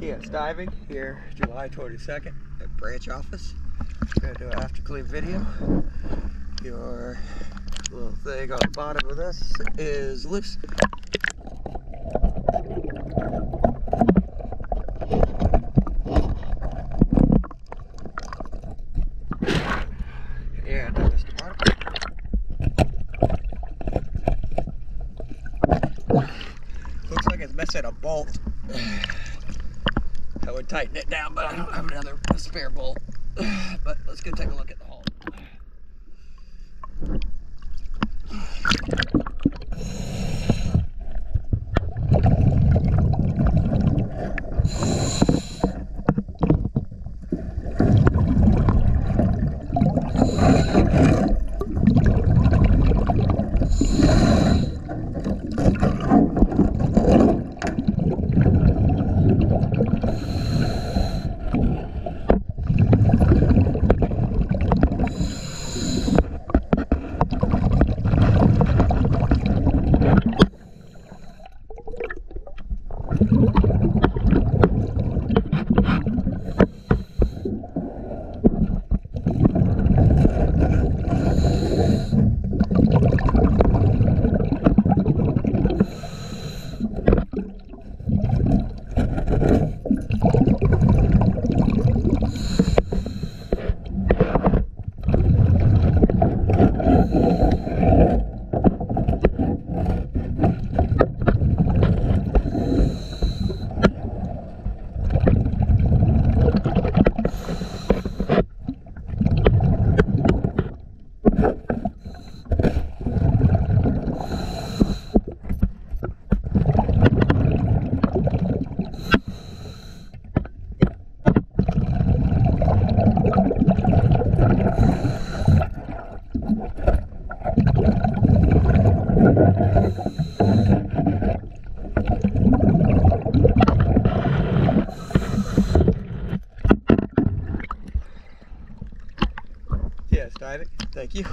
Yes, diving here July 22nd at branch office. Gonna do an after clean video. Your little thing on the bottom of this is loose. And this the bottom. Looks like it's missing a bolt. I would tighten it down, but I don't have another spare bolt. But let's go take a look at the hole. Yes, diving. Thank you.